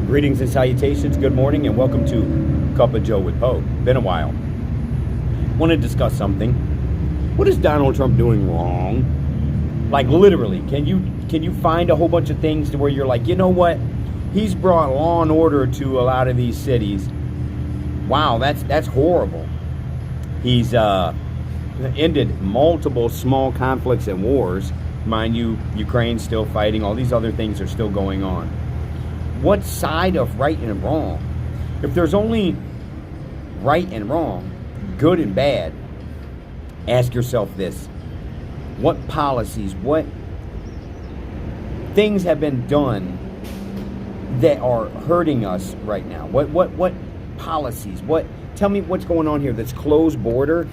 Greetings and salutations, good morning, and welcome to Cup of Joe with Poe. Been a while. Want to discuss something. What is Donald Trump doing wrong? Like literally, can you find a whole bunch of things to where you're like, you know what? He's brought law and order to a lot of these cities. Wow, that's horrible. He's ended multiple small conflicts and wars. Mind you, Ukraine's still fighting. All these other things are still going on. What side of right and wrong? If there's only right and wrong, good and bad, ask yourself this. What policies, what things have been done that are hurting us right now? What policies? Tell me what's going on here that's closed border,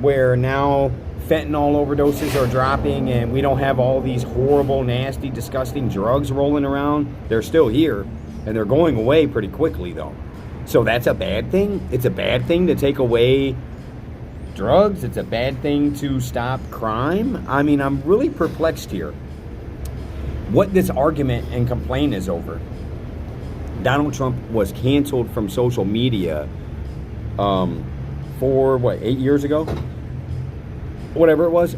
where now fentanyl overdoses are dropping and we don't have all these horrible, nasty, disgusting drugs rolling around. They're still here and they're going away pretty quickly though. So that's a bad thing. It's a bad thing to take away drugs. It's a bad thing to stop crime. I mean, I'm really perplexed here. What this argument and complaint is over. Donald Trump was canceled from social media for 8 years ago? Whatever it was,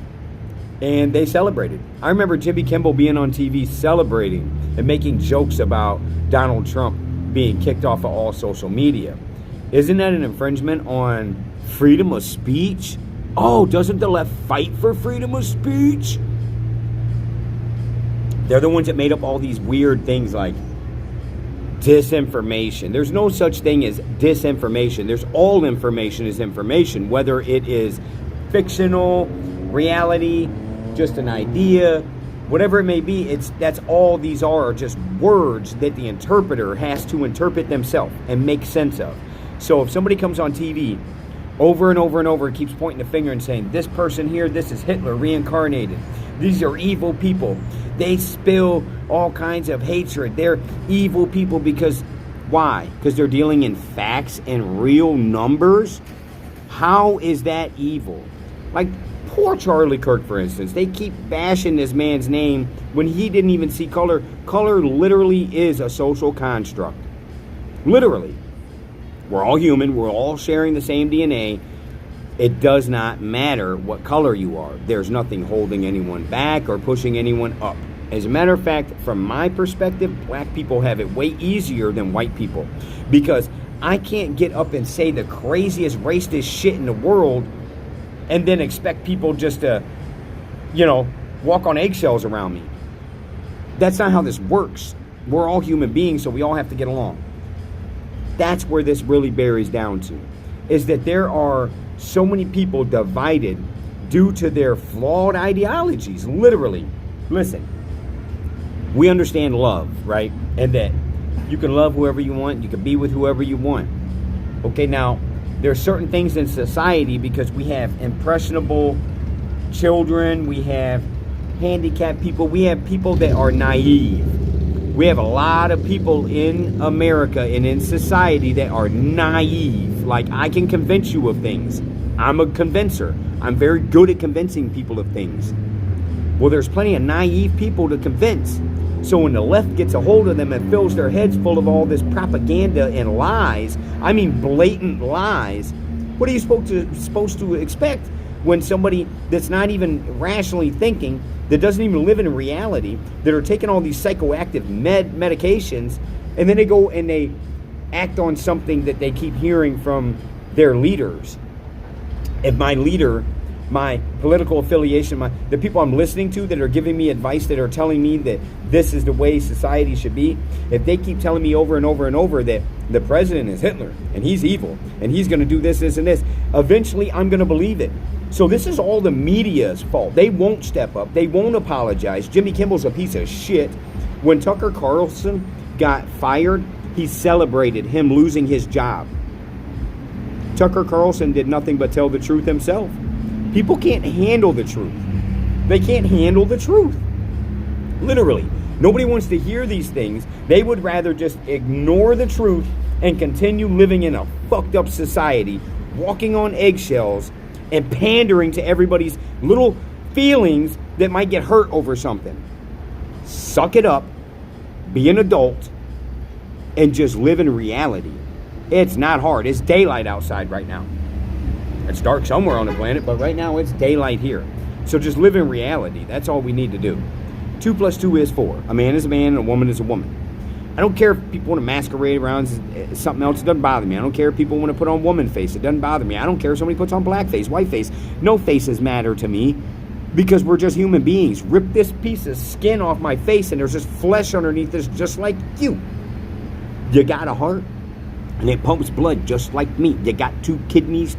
and they celebrated. I remember Jimmy Kimmel being on TV celebrating and making jokes about Donald Trump being kicked off of all social media. Isn't that an infringement on freedom of speech? Oh, doesn't the left fight for freedom of speech? They're the ones that made up all these weird things like disinformation. There's no such thing as disinformation. There's all information is information, whether it is fictional, reality, just an idea, whatever it may be. That's all these are just words that the interpreter has to interpret themselves and make sense of. So if somebody comes on TV over and over and over and keeps pointing the finger and saying, this person here, this is Hitler reincarnated, these are evil people, they spill all kinds of hatred, they're evil people because why? Because they're dealing in facts and real numbers. How is that evil? Like poor Charlie Kirk, for instance. They keep bashing this man's name when he didn't even see color. Color literally is a social construct. Literally. We're all human. We're all sharing the same DNA. It does not matter what color you are. There's nothing holding anyone back or pushing anyone up. As a matter of fact, from my perspective, black people have it way easier than white people. Because I can't get up and say the craziest racist shit in the world and then expect people just to, walk on eggshells around me. That's not how this works. We're all human beings, so we all have to get along. That's where this really bears down to, is that there are so many people divided due to their flawed ideologies, literally. Listen, we understand love, right? And that you can love whoever you want, you can be with whoever you want. Okay, now, there are certain things in society because we have impressionable children, we have handicapped people, we have people that are naive. We have a lot of people in America and in society that are naive. Like, I can convince you of things. I'm a convincer. I'm very good at convincing people of things. Well, there's plenty of naive people to convince. So when the left gets a hold of them and fills their heads full of all this propaganda and lies, I mean blatant lies, what are you supposed to expect when somebody that's not even rationally thinking, that doesn't even live in reality, that are taking all these psychoactive medications, and then they go and they act on something that they keep hearing from their leaders? If my leader, my political affiliation, the people I'm listening to that are giving me advice, that are telling me that this is the way society should be, if they keep telling me over and over and over that the president is Hitler and he's evil and he's going to do this, this, and this, eventually I'm going to believe it. So this is all the media's fault. They won't step up. They won't apologize. Jimmy Kimmel's a piece of shit. When Tucker Carlson got fired, he celebrated him losing his job. Tucker Carlson did nothing but tell the truth himself. People can't handle the truth. They can't handle the truth. Literally. Nobody wants to hear these things. They would rather just ignore the truth and continue living in a fucked up society, walking on eggshells and pandering to everybody's little feelings that might get hurt over something. Suck it up. Be an adult. and just live in reality. It's not hard. It's daylight outside right now. It's dark somewhere on the planet, but right now it's daylight here. So just live in reality. That's all we need to do. 2 plus 2 is 4. A man is a man and a woman is a woman. I don't care if people want to masquerade around something else. It doesn't bother me. I don't care if people want to put on woman face. It doesn't bother me. I don't care if somebody puts on black face, white face. No faces matter to me because we're just human beings. Rip this piece of skin off my face and there's just flesh underneath this just like you. You got a heart and it pumps blood just like me. You got 2 kidneys,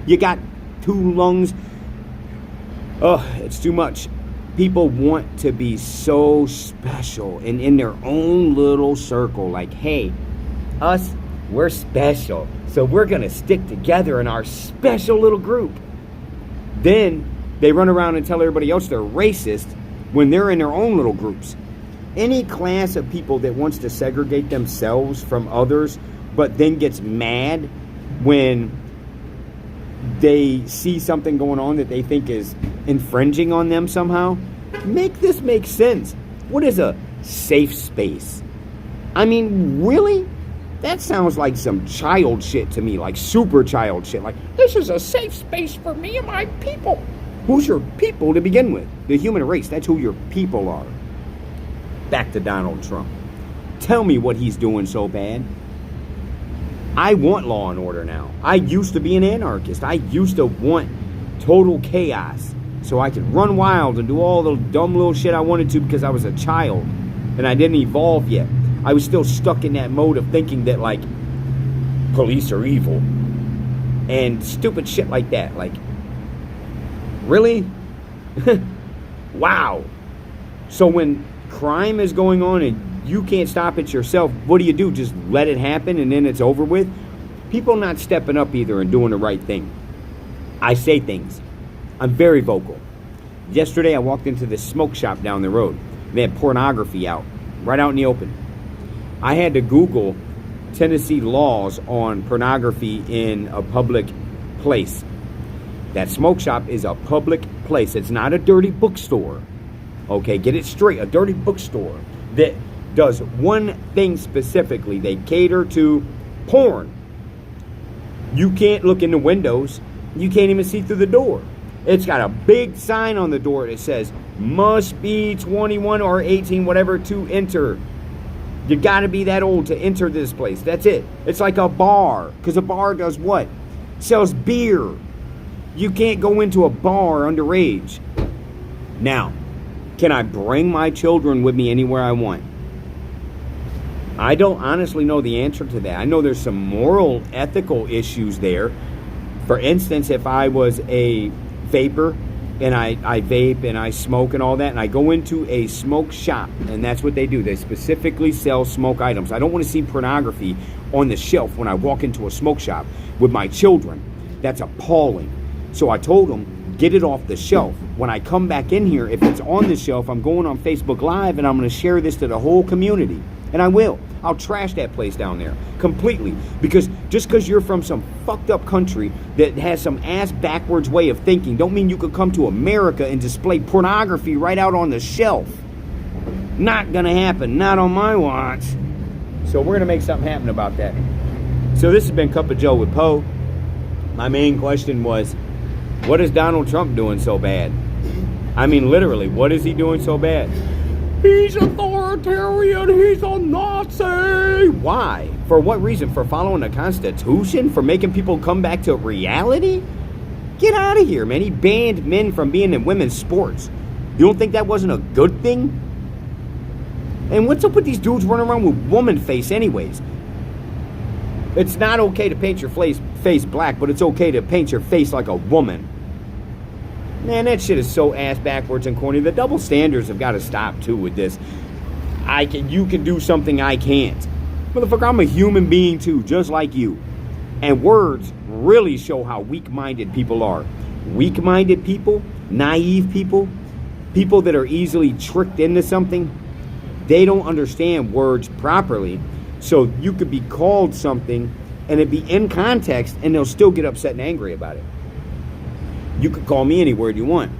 you got 2 lungs. Oh, it's too much. People want to be so special and in their own little circle. Like, hey, us, we're special. So we're going to stick together in our special little group. Then they run around and tell everybody else they're racist when they're in their own little groups. Any class of people that wants to segregate themselves from others, but then gets mad when they see something going on that they think is infringing on them somehow, make this make sense. What is a safe space? I mean, really? That sounds like some child shit to me, like super child shit. Like, this is a safe space for me and my people. Who's your people to begin with? The human race, that's who your people are. Back to Donald Trump. Tell me what he's doing so bad. I want law and order now. I used to be an anarchist. I used to want total chaos so I could run wild and do all the dumb little shit I wanted to because I was a child and I didn't evolve yet. I was still stuck in that mode of thinking that, like, police are evil and stupid shit like that. Like, really? Wow. So when crime is going on and you can't stop it yourself, what do? Just let it happen and then it's over with? People not stepping up either and doing the right thing. I say things. I'm very vocal. Yesterday I walked into this smoke shop down the road. They had pornography out, right out in the open. I had to Google Tennessee laws on pornography in a public place. That smoke shop is a public place. It's not a dirty bookstore. Okay, get it straight. A dirty bookstore that does one thing specifically. They cater to porn. You can't look in the windows. You can't even see through the door. It's got a big sign on the door that says, must be 21 or 18, whatever, to enter. You got to be that old to enter this place. That's it. It's like a bar. Because a bar does what? Sells beer. You can't go into a bar underage. Now, can I bring my children with me anywhere I want? I don't honestly know the answer to that. I know there's some moral, ethical issues there. For instance, if I was a vapor and I vape and I smoke and all that, and I go into a smoke shop, and that's what they do. They specifically sell smoke items. I don't want to see pornography on the shelf when I walk into a smoke shop with my children. That's appalling. So I told them, get it off the shelf. When I come back in here, if it's on the shelf, I'm going on Facebook Live and I'm going to share this to the whole community. And I will. I'll trash that place down there completely. Because just because you're from some fucked up country that has some ass backwards way of thinking, don't mean you could come to America and display pornography right out on the shelf. Not gonna happen. Not on my watch. So we're gonna make something happen about that. So this has been Cup of Joe with Poe. My main question was, what is Donald Trump doing so bad? I mean, literally, what is he doing so bad? He's authoritarian. He's a Nazi. Why? For what reason? For following the Constitution? For making people come back to reality? Get out of here, man. He banned men from being in women's sports. You don't think that wasn't a good thing? And what's up with these dudes running around with woman face anyways? It's not okay to paint your face black, but it's okay to paint your face like a woman. Man, that shit is so ass backwards and corny. The double standards have got to stop too with this. You can do something I can't. Motherfucker, I'm a human being too, just like you. And words really show how weak-minded people are. Weak-minded people, naive people, people that are easily tricked into something, they don't understand words properly. So you could be called something and it be in context and they'll still get upset and angry about it. You could call me any word you want.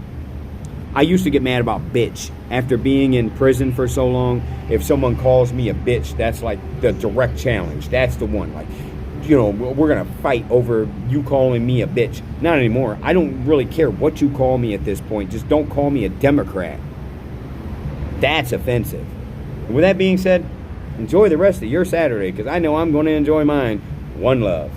I used to get mad about bitch. After being in prison for so long, if someone calls me a bitch, that's like the direct challenge. That's the one. Like, we're going to fight over you calling me a bitch. Not anymore. I don't really care what you call me at this point. Just don't call me a Democrat. That's offensive. And with that being said, enjoy the rest of your Saturday, because I know I'm going to enjoy mine. One love.